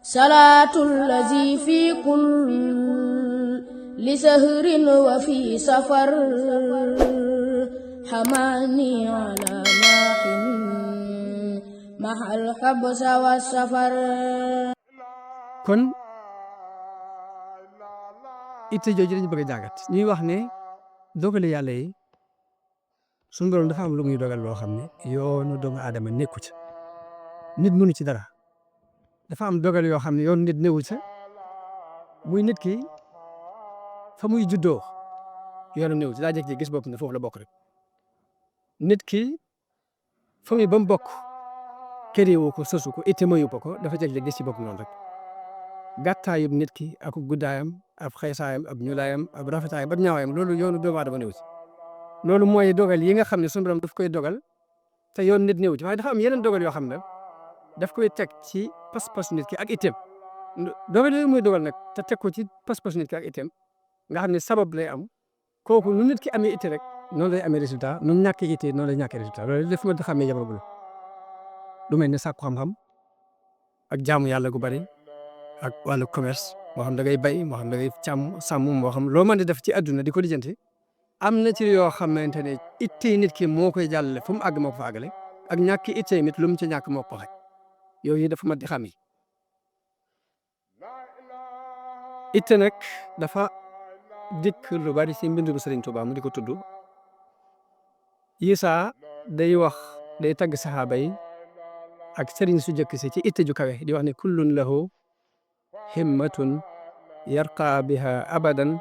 salaatul lazi fi kulli sahrin wa fi safar hamani ala maahin mahal habsa wa safar. kon itte jooju lañu bëgg a jàngat ñuy wax ne dogale yàlla yi suñu borom dafa am lu muy dogal loo xam ne yoonu doomu aadama nekku ci nit mënu ci dara dafa am dogal yoo xam ne yoonu nit newu ci muy nit ki fa muy juddoo yoonu newu ci daa jékki gis bopp ne foofu la bokk rek nit ki fa muy ba mu bokk këriwu ko sësu ko itte mayu ko dafa jékki gis ci bopp noonu rek gàttaayub nit ki ak guddaayam ab xeesaayam ab ñuulaayam ab rafetaayam ab ñaawaayam loolu yoonu doomu aadama newu ci loolu mooy dogal yi nga xam ne suñu borom daf koy dogal te yoon nit néew ci waaye dafa am yeneen dogal yoo xam ne daf koy teg ci pas-pas nit ki ak itteem dogal yooyu muy dogal nag te teg ko ci pas-pas nit ki ak itteem nga xam ne sabab lay am kooku nu nit ki amee itte rek noonu lay amee résultat nu ñàkkee itte noonu lay ñàkkee résultat loolu daf ma xamee jamono bu lu mel ne sàkku xam-xam ak jaamu yàlla gu bari ak wàllu commerce moo xam da ngay bay moo xam da ngay sàmm moo xam loo mën di def ci àdduna di ko lijjanti am na ci yoo xamante ne itte nit ki moo koy jàllale fu mu àgg moo ko fa àggale ak ñàkk itte nit lu mu ci ñàkk moo ko xaj yooyu dafa mat di xam yi itte nag dafa dikk lu bari ci mbindu Sëriñ Tuubaa mu di ko tudd Isaa day wax day tagg saxaaba yi ak sëriñ su jëkk si ci itte ju kawe di wax ne kullun lahu himmatun yarqa biha abadan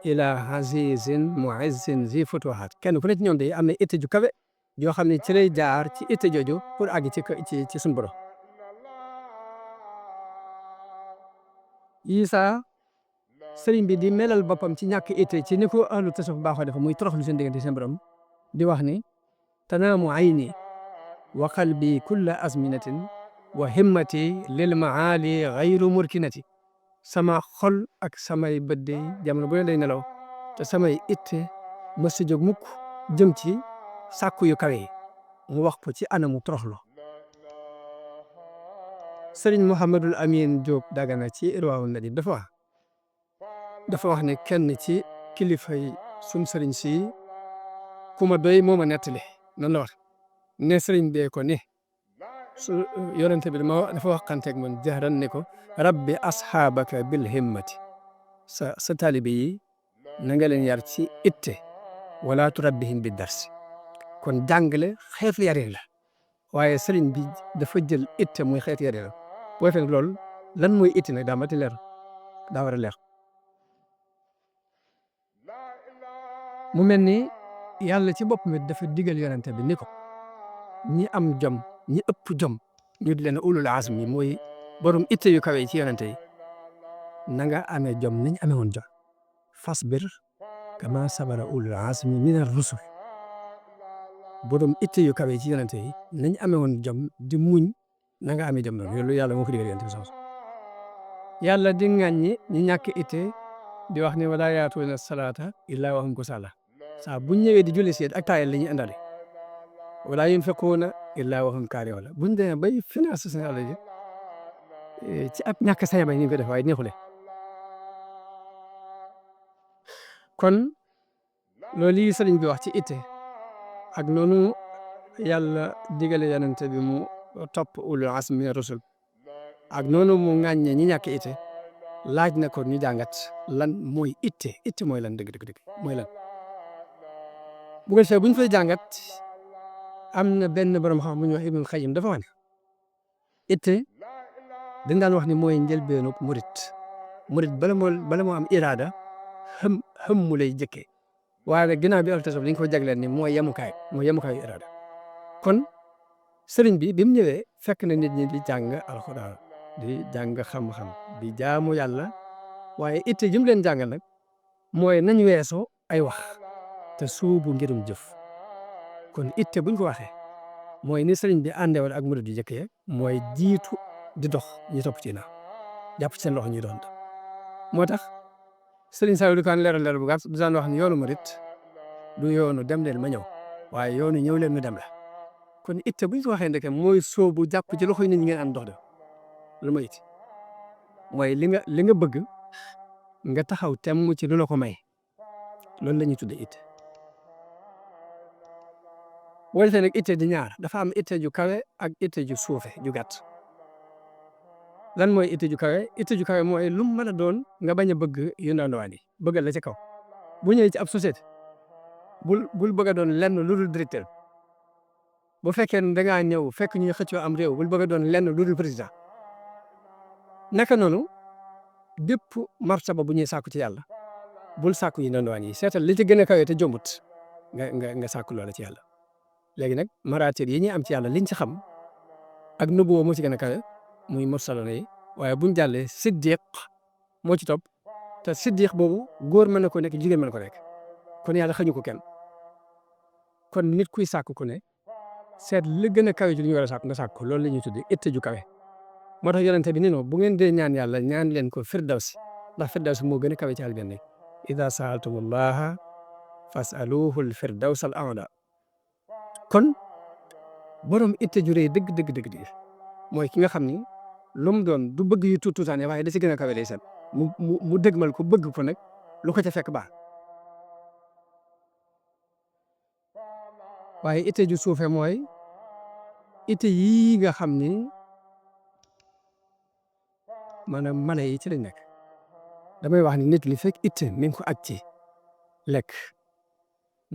ila azizin muizzin zi futuhat kenn ku ne ci ñoom day am na itte ju kawe yoo xam ne ci lay jaar ci itte jooju pour àgg ci suñu borom Isaa sëriñ bi di melal boppam ci ñàkk itte ci ni ko ahlu tasawuf baaxoo def muy toroxlu seen diggante seen borom di wax ni tanaamu ayni wa qalbi kulla azminatin wa himmati lil maali gayru murkinati sama xol ak samay bët de jamono bu ne day nelaw te samay itte mës si jóg mukk jëm ci sàkku yu kawe yi mu wax ko ci anamu toroxlu sëriñ Mouhamadul Amin Diop Dagana ci Irwaa'u Nadim dafa wax ne kenn ci kilifa yi sun sëriñ si ku ma doy moo ma nettali noonu la wax ne sëriñ bee ko ne su yonente bi dafa waxanteeg man jahran ne ko rabbi asxaabaka bil himmati sa taalibe yi na nga leen yar ci itte wala turabbihim bi darsi kon jàngale xeetu yarin la waaye sëriñ bi dafa jël itte muy xeetu yarin la boo fekk loolu lan mooy itte nag daa mati leer daa war a leer mu mel ni yàlla ci bopp mi dafa digal yonente bi ni ko ñi am jom ñi ëpp jom ñu di leen ulul azmi mooy borom itte yu kawe ci yonente yi na nga amee jom niñ amee woon jom fasbir kama sabara ulul azmi min ar-rusul borom itte yu kawe ci yonente yi nañ amee woon jom di muñ na nga amee jom noonu loolu yàlla moo ko digal yonente bi sax yàlla di ŋàññi ñi ñàkk itte di wax ne wala yaatuuna salaata illaa wa hum kusaala saa bu ñëwee di julli seet ak taayal la ñuy àndale wala yunfiquuna illaa wa hum kaarihuun buñ demee bay finance seen alal ji ci ab ñàkk say bay ñu ko def waaye neexule kon loolu yi sëriñ bi wax ci itte ak noonu yàlla digale yonente bi mu topp ulul azmi mina rusul ak noonu mu ŋàññe ñi ñàkk itte laaj na ko ñu jàngat lan mooy itte mooy lan dëgg mooy lan bu ko defee bu ñu fay jàngat am na benn borom xam bu ñuy wax Ibnul Qayyim dafa wax ne itte dañ daan wax ni mooy njëlbeenu murit bala moo am iraada xëm mu lay jëkkee waaye nag ginnaaw bi al tasawuf dañ ko jagleen ni mooy yemukaayu iraada kon sëriñ bi mu ñëwee fekk na nit ñi di jàng alxuraan di jàng xam-xam di jaamu yàlla waaye itte jëm leen jàngal nag mooy nañ weesoo ay wax te suubu ngirum jëf kon itte buñ ko waxee mooy ni sëriñ bi àndeewal ak murid yu jëkkee mooy jiitu di dox ñu topp ci na jàpp ci seen loxo ñuy doon moo tax sëriñ Saliou di ko leeral bu gàtt du daan wax ni yoonu murid du yoonu dem leen ma ñëw waaye yoonu ñëw leen ñu dem la kon itte buñ ko waxee ndeke mooy soobu jàpp ci loxo yi nit ñi ngeen am dox de lu ma itti mooy li nga bëgg nga taxaw temm ci lu la ko may loolu la ñuy tuddee itte. boo defee nag itte di ñaar dafa am itte ju kawe ak itte ju suufe ju gàtt. lan mooy itte ju kawe? itte ju kawe mooy lu mu mën a doon nga bañ a bëgg yu ndawaan yi bëggal la ca kaw. bu ñëwee ci ab société bul bëgg a doon lenn lu dul directeur. bu fekkee ne da ngaa ñëw fekk ñuy xëccoo am réew bul bëgg a doon lenn lu dul président. naka noonu bépp martaba bu ñuy sàkku ci yàlla bul sàkku yi ndawaan yi seetal li ci gën a kawe te jombut nga sàkku loola ci yàlla. léegi nag maraatir yi ñuy am ci yàlla liñ ci xam ak nubuwwa moo ci gën a kawe muy mursaloon yi waaye buñ jàllee siddiq moo ci topp te siddiq boobu góor mën na ko nekk jigéen mën na ko nekk kon yàlla xañu ko kenn. kon nit kuy sàkk ku ne seet li gën a kawe ci li ñu war a sàkk nga sàkk ko loolu la ñuy tuddee itte ju kawe. moo tax yonente bi ni no bu ngeen dee ñaan yàlla ñaan leen ko firdawsi ndax firdawsi moo gën a kawe ci aljanna ida saaltumullaha fasaluhu al firdaws al a'la. kon borom itte ju rëy dëgg mooy ki nga xam ni lu mu doon du bëgg yu tuutaane waaye da ci gën a kawe day set mu dëgmal ko bëgg ko nag lu ko ca fekk baax. waaye itte ju suufe mooy itte yii nga xam ni maanaam mala yi ci lañ nekk. damay wax ni nit li fekk itte mi ngi ko aj ci lekk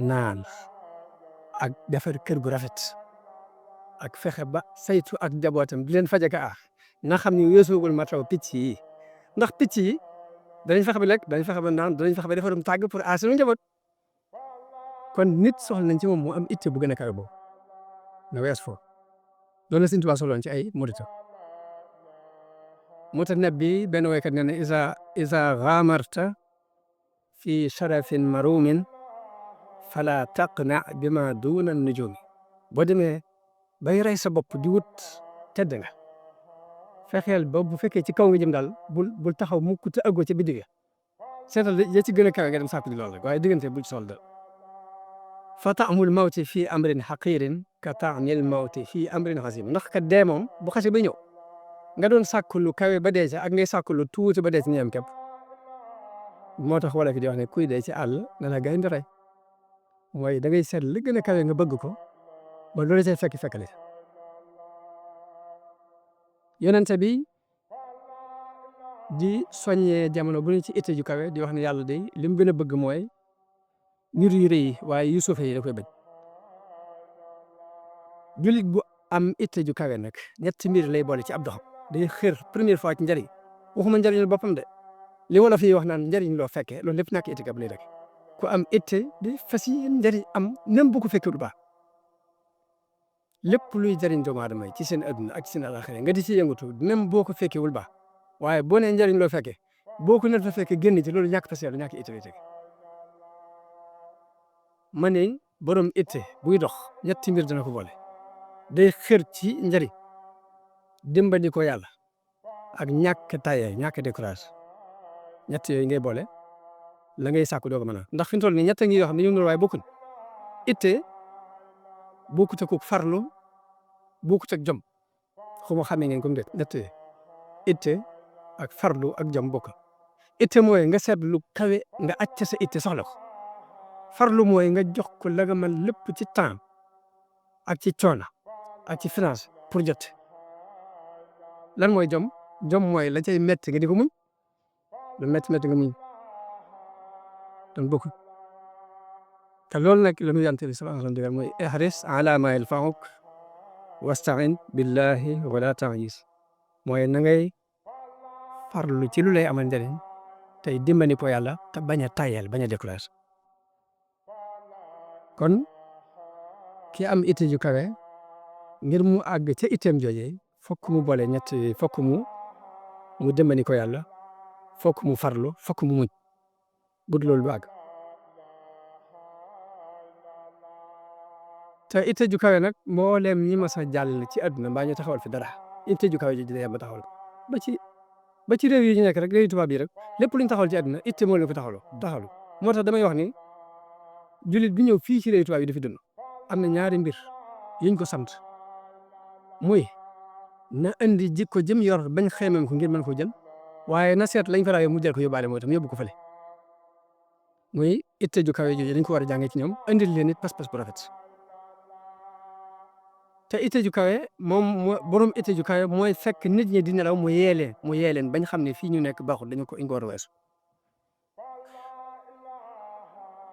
naan ak defar kër gu rafet ak fexe ba saytu ak njabootam di leen fajaka na xam ni weesoogul mataw picc yi ndax picc yi danañ fexe ba lekk danañ fexe ba naan danañ fexe ba defarum tàgg pour aar seen njaboot. kon nit soxla nañ ci moom mu am itte bu gën a kawe boobu na wees foofu loolu la Sëñ Tuubaa soxloon ci ay murita. mutanabbi benn woykat nee na isa gaamarta fi sharafin marumin fala taqna bima duna nujumi. boo demee bay rey sa bopp di wut tedd nga fexeel ba bu fekkee ci kaw nga jëm daal bul taxaw mukk te àggoo ca biddiga seetal ya ci gën a kawe nga dem sàkku di lool rek waaye diggante bul ci sol dal. fa taamul mawti fii amrin xaqirin ka taamil mawti fii amrin xasim. ndax kat dee moom bu xasee ba ñëw nga doon sàkku lu kawe ba dee ca ak ngay sàkku lu tuuti ba dee ci ñeem képp. moo tax wala fi di wax ne kuy dee ci àll dana gaynde rey mooy da ngay seet li gën a kawe nga bëgg ko ba loolu see fekkale. yonente bi di soññee jamono bu ñu ci itte ju kawe di wax ne yàlla day li mu gën a bëgg mooy nit yu rëy yi waaye yu suufe yi da koy bëgg. jullit bu am itte ju kawe nag ñetti mbir lay boole ci ab doxam day xër première fois ci njëriñ waxuma njëriñul boppam de li wala fi wax naan njëriñ loo fekkee loolu lépp nak itte gab lay rek ku am itte di fas yéene njëriñ am même bu ko fekkee du baax lépp luy jëriñ doomu aadama yi ci seen adduna ak ci seen alaxira nga di ci yëngatu même boo ko fekkee wul baax waaye boo nee njëriñ loo fekkee boo ko nar a fekkee génn ci loolu ñàkk fas yéene ñàkk itte lay teg. ma ne borom itte buy dox ñetti mbir dana ko boole day xër ci njëriñ dimbali ko yàlla ak ñàkk taye ñàkk décourage ñett yooyu ngay boole la ngay sàkku doo ko mën a ndax fi mu toll nii ñett ngi yoo xam ne ñu ngi waaye bokkul itte bokkut ak farlu bokkut ak jom xuma xamee ngeen comme ñett yooyu itte ak farlu ak jom bokk. itte mooy nga seet lu kawe nga acc sa itte soxla ko farlu mooy nga jox ko la nga mën lépp ci temps ak ci coono ak ci finance pour jot. lan mooy jom mooy la cay métti nga di ko muñ lu métti nga muñ donc bokkul te loolu nag la ñu yonent bi sallallahu alayhi wa sallam mooy ihris ala ma yanfa'uk wasta'in billahi wala ta'jis mooy na ngay farlu ci lu lay amal njëriñ tey dimbali ko yàlla te bañ a tayal bañ a découragé. kon ki am itte ju kawe ngir mu àgg ca itteem jooje fokk mu boole ñett fokk mu dimbali ko yàlla fokk mu farlu fokk mu muñ bud loolu du àgg. te itte ju kawe nag mboolem ñi ma sa jàll ci àdduna mbaa ñu taxawal fi dara itte ju kawe ji day am ba taxawal ba ci réew yi ñu nekk rek réew tubaab yi rek lépp lu ñu taxawal ci àdduna itte moo leen ko taxawlu moo tax damay wax ni jullit bi ñëw fii ci réew tubaab yi dafi dund am na ñaari mbir yuñ ko sant muy na indi jikko jëm yor bañ xeemam ko ngir mën ko jël waaye na seet lañ fa rawee mu jël ko yóbbaale mooy tam yóbbu ko fële muy itte ju kawe jooju dañ ko war a jàngee ci ñoom indil leen it pas-pas bu rafet te itte ju kawe moom borom itte ju kawe mooy fekk nit ñi di nelaw mu yee leen bañ xam ne fii ñu nekk baaxul dañu ko war a weesu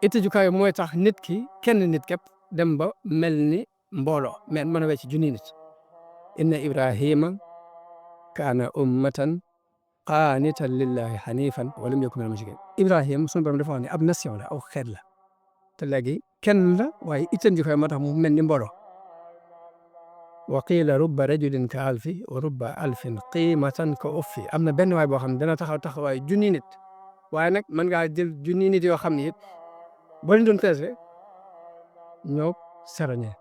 itte ju kawe mooy tax nit ki kenn nit képp dem ba mel ni mbooloo mais mën a wecc junni nit inna ibrahima kaana ummatan qaanitan lillahi hanifan wa lam yakun minal mushrikin ibrahima sunu borom dafa wax ne ab nation la aw xeet la te léegi kenn la waaye itte ju kawe moo tax mu mel ni mbooloo wa qiila rubba rajulin ka alfi wa rubba alfin qiimatan ka uffi am na benn waay boo xam ne dana taxawaay junni nit waaye nag mën ngaa jël junni nit yoo xam ne it boo leen doon peese ñoo sarañee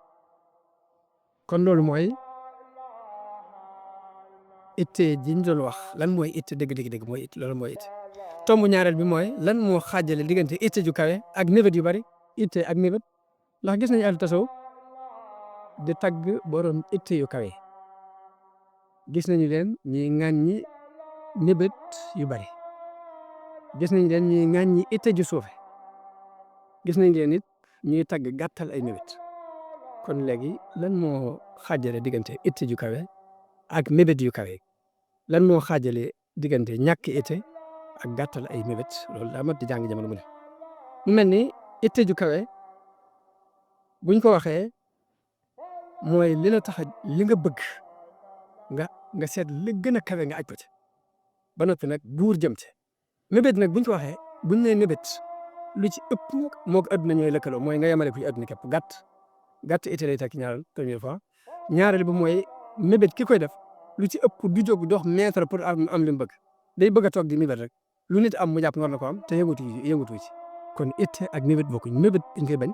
kon loolu mooy itte ji ñu doon wax lan mooy itte dëgg mooy itte loolu mooy itte tomb ñaareel bi mooy lan moo xaajale diggante itte ju kawe ak mébét yu bari itte ak mébét ndax gis nañu al tasaw di tagg borom itte yu kawe gis nañu leen ñuy ŋàññi mébét yu bari gis nañu leen ñuy ŋàññi itte ju suufe gis nañ leen it ñuy tagg gàttal ay mébét kon léegi lan moo xaajale diggante itte ju kawe ak mébét yu kawe lan moo xaajale diggante ñàkk itte ak gàttal ay mébét loolu daa mat di jàng jamono mu ne mu mel ni itte ju kawe buñ ko waxee mooy li la tax li nga bëgg nga seet li gën a kawe nga aj ko ci ba noppi nag buur jëm ci mébét nag buñ ko waxee buñ nee mébét lu ci ëpp moo ko adduna ñooy lëkkaloo mooy nga yemale ko ci adduna képp gàtt itte lay takk ñaareel première fois ñaareel bi mooy mébét ki koy def lu ci ëpp du jóg dox mètre pour am li mu bëgg day bëgg a toog di mébét rek lu nit am mu jàpp war na ko am te yëngatu ci kon itte ak mébét bokkuñ mébét dañ koy bañ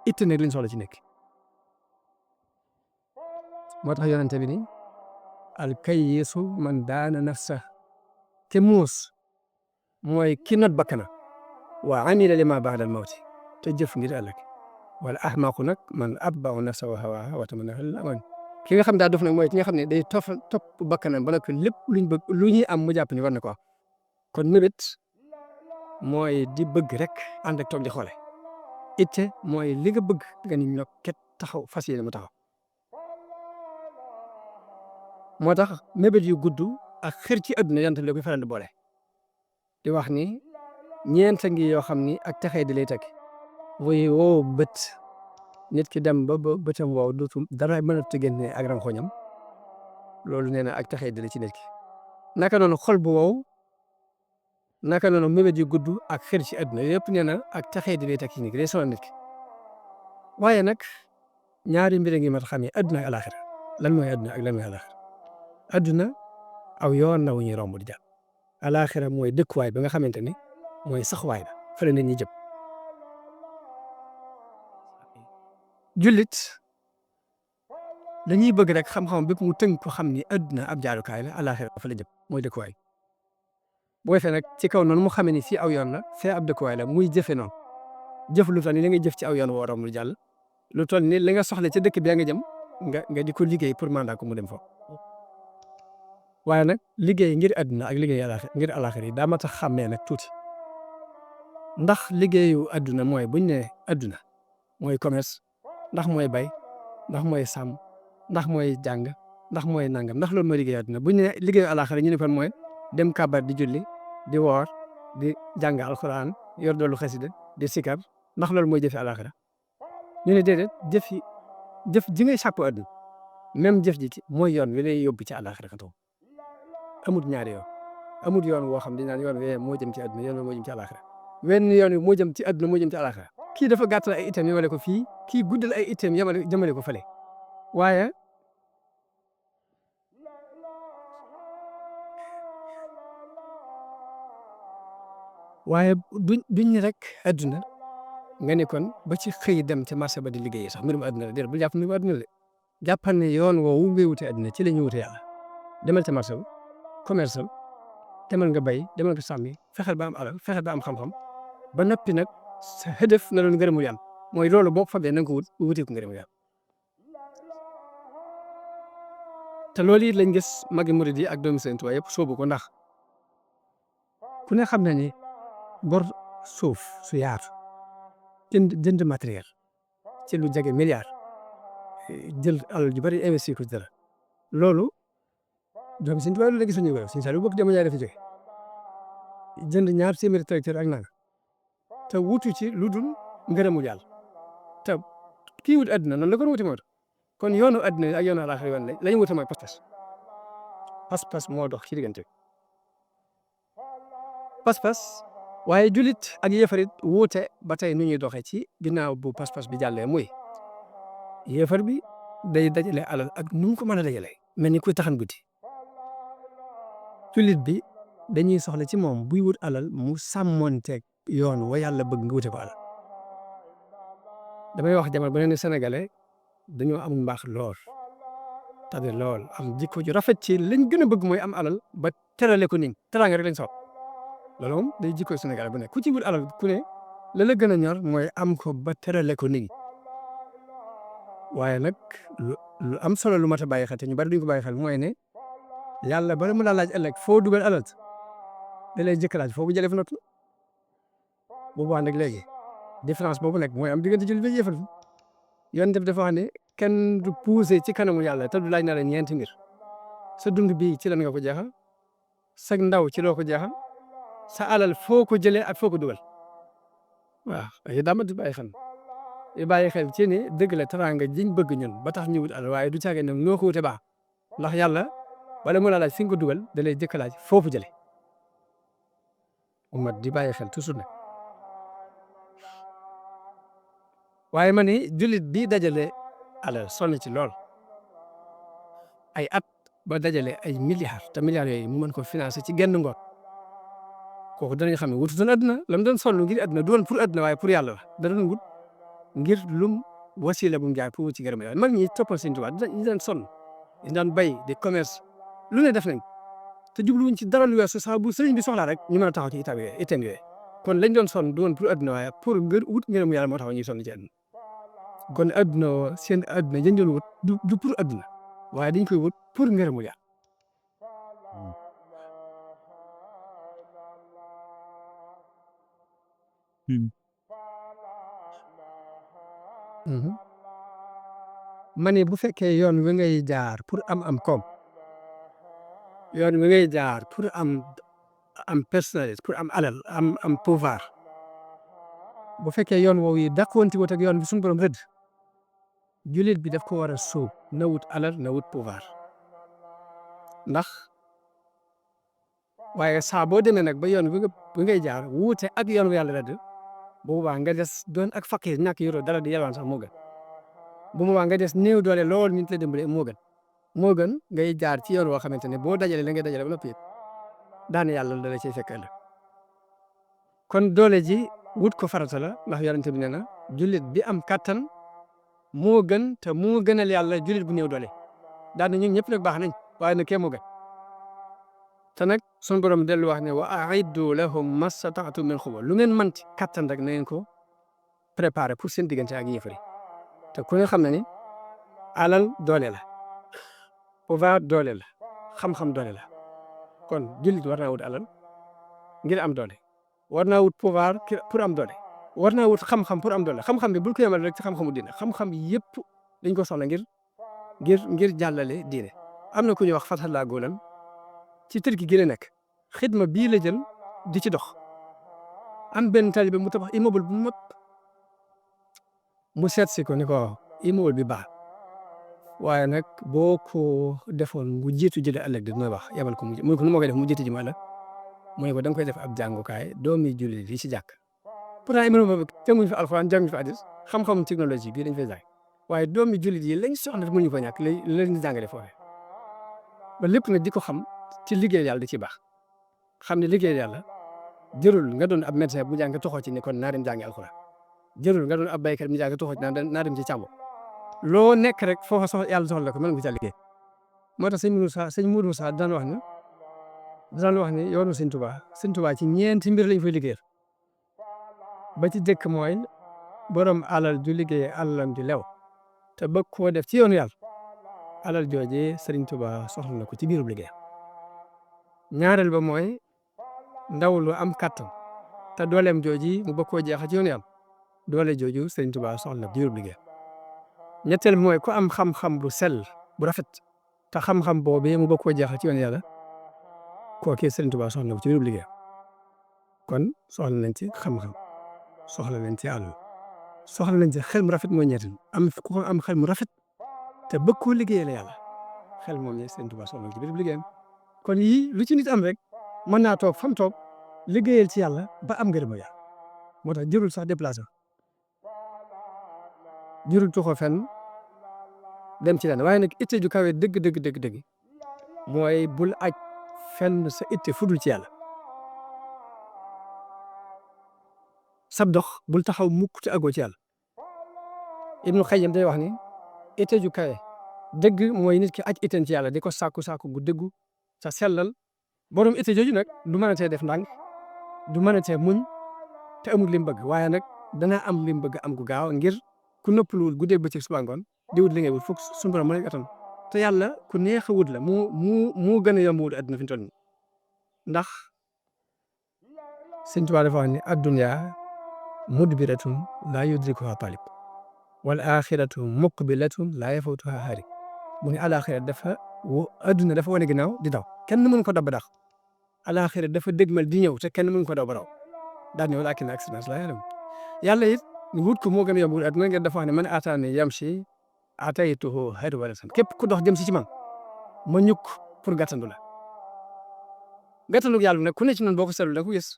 itte nag lañ soxla ci nekk moo tax yonente bi ni al kayyisu man daana nafsa te muus mooy ki not bakkana wa amila lima ba'dal mawti te jëf ngir ëllëg wala ahmaqu nag man atba'u nafsa wa hawaha wa tamanna al aman ki nga xam daa dof nag mooy ki nga xam ne day topp bakkanam ba nag lépp luñ bëgg lu ñuy am mu jàpp ni war na ko am kon mébét mooy di bëgg rek ànd ak toog di xoole itte mooy li nga bëgg nga ni ñok ket taxaw fas yéene mu taxaw moo tax mébét yu gudd ak xër ci àdduna yant la koy faral di boole di wax ni ñeent ngi yoo xam ni ak texee di lay teg wuy woo bët nit ki dem ba bëtam wow dootu dara mën a génne ak ranxooñam loolu nee na ak texee di la ci nit ki naka noonu xol bu wow naka noonu mébét yu gudd ak xër ci àdduna yëpp nee na ak texee di lay teg ci nit ki day sonal nit ki waaye nag ñaari mbir ngi mat xamee àdduna ak alaxira lan mooy àdduna ak lan mooy alaxira àdduna aw yoon na wu ñuy romb di jàll alaxira mooy dëkkuwaay ba nga xamante ni mooy saxwaay ba fële nit ñi jëm jullit dañuy bëgg rek xam-xam bépp mu tënk ko xam ni àdduna ab jaarukaay la alaxira fa la jëm mooy dëkkuwaay boo defee nag ci kaw noonu mu xamee ni fii aw yoon la fee ab dëkkuwaay la muy jëfe noonu jëf lu toll ni li ngay jëf ci aw yoon woo romb di jàll lu toll ni li nga soxla ca dëkk bi nga jëm nga di ko liggéey pour mandat ko mu dem foofu waaye nag liggéey ngir àdduna ak liggéey ngir alaxira yi daa mat a xàmmee nag tuuti ndax liggéeyu àdduna mooy buñ ne àdduna mooy commerce ndax mooy bay ndax mooy sàmm ndax mooy jàng ndax mooy nangam ndax loolu mooy liggéeyu àdduna buñ ne liggéeyu alaxira ñu ne kon mooy dem kabar di julli di woor di jàng alxuraan yor doolu xasida di sikar ndax loolu mooy jëfi alaxira ñu ne déedéet jëf ji ngay sàkku àdduna même jëf ji mooy yoon wi lay yóbbu ci alaxira ka taw amut ñaari yoon amut yoon woo xam dinaan yoon wi moo jëm ci àdduna yoon moo jëm ci alaxira wenn yoon wi moo jëm ci àdduna moo jëm ci alaxira kii dafa gàttal ay itam yemale ko fii kii guddal ay itam jëmale ko fële waaye duñ ni rek àdduna nga ne kon ba ci xëy dem ci marché ba di liggéey sax mbirum àdduna la déedéet bul jàpp mbirum àdduna la jàppal ne yoon woowu ngay wute àdduna ci la ñu wute yàlla demal ca marché ba commerce am demal nga bay demal nga sàmmi fexeel ba am alal fexeel ba am xam-xam ba noppi nag sa hëdëf na doon ngërëmul yàlla mooy loolu boo ko fabee na nga ko wutee ko ngërëmul yàlla te loolu it lañ gis magi murid yi ak doomi Sëriñ Tuubaa yëpp soobu ko ndax ku ne xam na ni gor suuf su yaatu jënd matériel ci lu jege milliard jël alal ju bari investir ko ci dara loolu donc Sëñ Tuubaa la gisuñu ko Sëñ Saliou bokk dama ñaay dafa jóge jënd ñaar téeméeri tracteur ak naan te wutu ci lu dul ngërëmul yàlla te kii wut àdduna noonu la ko wuti moo tax kon yoonu àdduna ak yoonu àllaaxira yoon la ñu wuti mooy pas-pas moo dox ci diggante pas-pas waaye julit ak yéefarit wuute ba tey nu ñuy doxee ci ginnaaw bu pas-pas bi jàllee muy yéefar bi day dajale alal ak nu mu ko mën a dajalee mel ni kuy taxan guddi julit bi dañuy soxla ci moom buy wut alal mu sàmmonteeg yoon wa yàlla bëgg nga wute ko alal damay wax jamono ba ne Sénégalais dañoo am mbaax lool tabe lool am jikko ju rafet ci liñ gën a bëgg mooy am alal ba terale ko nit teraanga rek lañ soxla loolu moom day jikko Sénégalais bu ne ku ci wut alal ku ne la la gën a ñor mooy am ko ba terale ko nit waaye nag lu am solo lu mat a bàyyi xel te ñu bari duñ ko bàyyi xel mooy ne yàlla bari mu la laaj ëllëg foo dugal alal da lay jëkk laaj foo ko jëlee fa noppi boobu nag léegi différence boobu nag mooy am diggante jullit bi yéefar yoon def dafa wax ne kenn du poussé ci kanamu yàlla te du laaj na la ñeenti mbir sa dund bii ci lan nga ko jeexal sa ndaw ci loo ko jeexal sa alal foo ko jëlee ak foo ko dugal waaw ay dama di bàyyi xel bàyyi xel ci ne dëgg la teraanga jiñ bëgg ñun ba tax ñu wut alal waaye du caage nag noo ko wute baax ndax yàlla wala mu la laaj fi nga ko dugal da lay jëkk laaj foofu jëlee umat di bàyyi xel toujours nag waaye ma ni jullit bi dajale alal sonn ci lool ay at ba dajale ay milliards te milliards yooyu mu mën ko financer ci genn ngoon kooku danañ xam ne wutu doon àdduna la mu doon sonn ngir àdduna du woon pour àdduna waaye pour yàlla la da doon wut ngir lum wasiila bu mu jaay pour wut ci gërëm yàlla mag ñi toppal Sëñ Tuubaa ñu daan sonn ñu daan bay di commerce lu ne def nañ te jubluwuñ ci dara lu weesu sax bu sëriñ bi soxlaa rek ñu mën a taxaw ci itam yooyu kon lañ doon sonn du woon pour àdduna waaye pour wut ngërëm yàlla moo tax ñuy sonn ci àdduna kon àdduna seen àdduna dañ doon wut du pour àdduna waaye dañ koy wut pour ngërëmu yàlla ma ne bu fekkee yoon wi ngay jaar pour am koom yoon wi ngay jaar pour am personnalité pour am alal am pouvoir bu fekkee yoon woowu yi dàqwanti wut ak yoon bi suñu borom rëdd jullit bi daf ko war a sóob na wut alal na wut pouvoir ndax waaye saa boo demee nag ba yoon wi ngay jaar wuute ak yoon wi yàlla rëdd bu boobaa nga des doon ak fakir ñàkk yoroo dara di yalwaan sax moo gën bu boobaa nga des néew doole lool ñu la dimbale moo gën ngay jaar ci yoon woo xamante ne boo dajalee la ngay dajale ba noppi daan yàlla da la cay fekk ëllëg kon doole ji wut ko farata la ndax yonent bi nee na jullit bi am kattan moo gën te moo gënal yàlla jullit bu néew doole daan na ñun ñëpp nag baax nañ waaye nag kee moo gën te nag sunu borom dellu wax ne wa a'iddu lahum mastata'tu min quwwa lu ngeen mën ci kattan rek na ngeen ko préparer pour seen diggante ak yéefar yi te ku ne xam na ni alal doole la pouvoir doole la xam-xam doole la kon jullit war naa wut alal ngir am doole war naa wut pouvoir pour am doole war naa wut xam-xam pour am doole xam-xam bi bul ko yemal rek ci xam-xamu diine xam-xam yëpp dañ ko soxla ngir jàllale diine am na ku ñuy wax Fathallah Goulam ci Turki gi la nekk xidma bii la jël di ci dox am benn taalibe mu tabax immeuble bu mag mu seet si ko ni ko immeuble bi baax waaye nag boo ko defoon mu jiitu jëlee ëllëg di dina baax yabal ko mu ko nu ma koy def mu jiitu ji ma ëllëg mu ne ko da nga koy def ab jàngukaay doomi jullit yi ci jàkk pourtant immeuble boobu jànguñu fi alxuraan jànguñu fi hadiis xam-xam technologie bii dañ fay jàng waaye doomi jullit yi lañ soxla mënuñu ko ñàkk lañ jàngale foofu ba lépp nag di ko xam ci liggéey yàlla di ci baax xam ne liggéey yàlla jërul nga doon ab médecin bu jàng toxoo ci ne kon naa dem jàngi alxuraan jërul nga doon ab béykat bu jàng toxoo ci naa dem ci càmbo loo nekk rek foofa soxla yàlla soxla ko mën nga caa liggéey moo tax sëñ Mourou Moussa daan wax ne yoonu sëñ Tuubaa ci ñeenti mbir lañ fay liggéeyal ba ci dëkk mooy borom alal ju liggéey alalam di lew te bëgg koo def ci yoonu yàlla alal jooje Sëriñ Tuubaa soxla na ko ci biirub liggéey ñaareel ba mooy ndaw lu am kàttan te dooleem jooji mu bëgg koo jeexal ci yoonu yàlla doole jooju Sëriñ Tuubaa soxla diirub liggéey ñetteel mooy ku am xam-xam bu sell bu rafet te xam-xam boobee mu bëgg koo jeexal ci yoonu yàlla kookee Sëriñ Tuubaa soxla ci diirub liggéey kon soxla nañ ci xam-xam soxla nañ ci àll soxla nañ ci xel mu rafet mooy ñetteel ku ko am xel mu rafet te bëgg koo liggéeyal yàlla xel moom ne Sëriñ Tuubaa soxla ci diirub liggéeyam kon yii lu ci nit am rek mën naa toog fa mu toog liggéeyal ci yàlla ba am ngërëmu yàlla moo tax jërul sax déplacé jërul tuxoo fenn dem ci lenn waaye nag itte ju kawe dëgg mooy bul aj fenn sa itte fudul ci yàlla sab dox bul taxaw mukk te àggoo ci yàlla Ibnu Xayyim day wax ni itte ju kawe dëgg mooy nit ki aj itten ci yàlla di ko sàkku gu dëggu sa sellal borom itte jooju nag du mën a tee def ndànk du mën a tee muñ te amul li mu bëgg waaye nag dana am li mu bëgg am gu gaaw ngir ku noppaluwul guddee bëccëg suba ngoon di wut li ngay wut foog suñu borom mën a atal te yàlla ku neex a wut la mu gën a yomb wut àdduna fi mu toll nii ndax Sëñ Tuubaa dafa wax ni addunya mudbiratun laa yudrikuha talib wal axiratu muqbilatun laa yafutuha haari mu ne alaxira adduna dafa wane ginnaaw di daw kenn mënu ko daw ba dax alaxira dafa dégmal di ñëw te kenn mënu ko daw ba daw daal ne walaakinna aksara naas laa ya'lamuun yàlla it wut ko moo gën a yomb wut adduna ngeen dafa wax ne man ataani yamshi ataytuhu harwalatan képp ku dox jëm si ci man ma ñukk pour gàttandu la gàttandu yàlla nag ku ne ci noonu boo ko seetlu da nga ko gis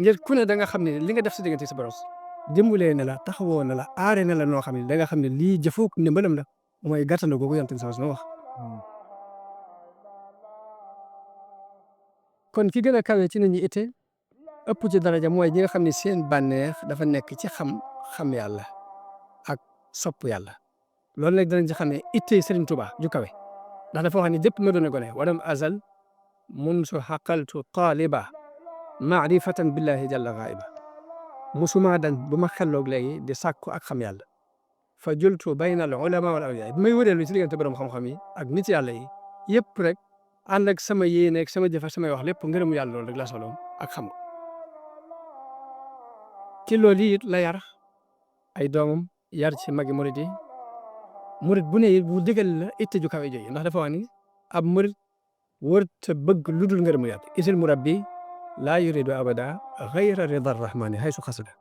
ngir ku ne da nga xam ne li nga def sa diggante sa borom dimbalee na la taxawoo na la aaree na la noo xam ne da nga xam ne lii jëfoo ndimbalam la mooy gàttandu googu yonent bi sallallahu alayhi wasallam wax kon ki gën a kawe ci nit ñi itte ëpp ci daraja mooy ñi nga xam ne seen bànneex dafa nekk ci xam yàlla ak sopp yàlla loolu nag danañ ci xam ne itte Sëriñ Tuubaa ju kawe ndax dafa wax ne dépp ma doon gone walam azal munsu xaqaltu taaliba maarifatan billahi jalla gaiba musuma dañ bu ma xelloog léegi di sàkku ak xam yàlla fa jultu bayna al ulama wal awliya bi may wëreelu ci diggante borom xam-xam yi ak nit yàlla yi yëpp rek ànd ak sama yéene ak sama jëf ak samay wax lépp ngërëmu yàlla loolu rek la soxla ak xam nga ci loolu it la yar ay doomam yar ci magi murid yi murid bu ne it bu digal la itte ju kawe jooju ndax dafa wax ni ab murid wërta bëgg lu dul ngërëmu yàlla isil murabbi laa yuridu abada xayra rida rahmani haysu xasada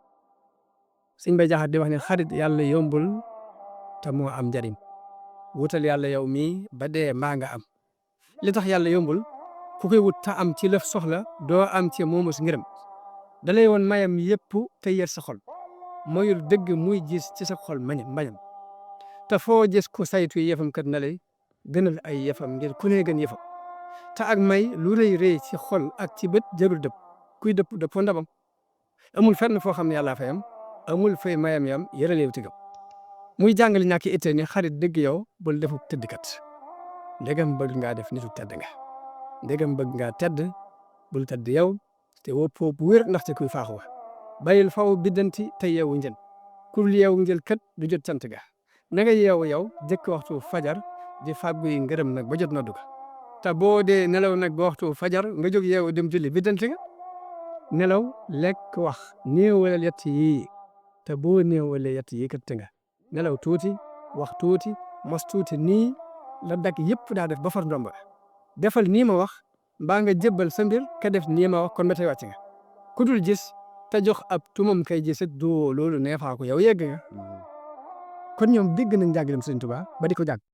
Sëñ Bay Jaxate di wax ne xarit yàlla yombul te moo am njariñ wutal yàlla yow mii ba dee maa nga am li tax yàlla yombul ku koy wut ta am ci lëf soxla doo am ci moomu si ngërëm dalay woon mayam yëpp te yer sa xol mooyul dëgg muy gis ci sa xol mbañam te foo gis ku saytu yëfam kat na lay gënal ay yëfam ngir ku ne gën yëfam te ak may lu rëy ci xol ak ci bët jarul dëpp kuy dëpp dëppoo ndabam amul fenn foo xam ne yàllaa fayam amul fay mayam yam yëraleew tigam muy jàngale ñàkk itte ni xarit dëgg yow bul defu tëddkat ndegam bëgg ngaa def nitu tedd nga ndegam bëgg ngaa tedd bul tedd yow te woppoo bu wér ndaxte kuy faaxu wa bàyyil faw biddanti te yeewu njën kul yeewu njël kat du jot cant ga na nga yeewu yow jëkk waxtu fajar di fàggu yi ngërëm nag ba jot noddu ga te boo dee nelaw nag ba waxtu fajar nga jóg yeewu dem julli biddanti nga nelaw lekk wax néewalal yett yii te boo néewalee yett yii kat te nga nelaw tuuti wax tuuti mos tuuti nii la dak yëpp daa def ba far ndomba defal nii ma wax mbaa nga jébbal sa mbir ka def nii ma wax kon ba tey wàcc nga ku dul gis te jox ab tumam kay gis it doo loolu neefaa ko yow yegg nga kon ñoom dégg nañ njàngaleem Sëriñ Tuubaa ba di ko jàng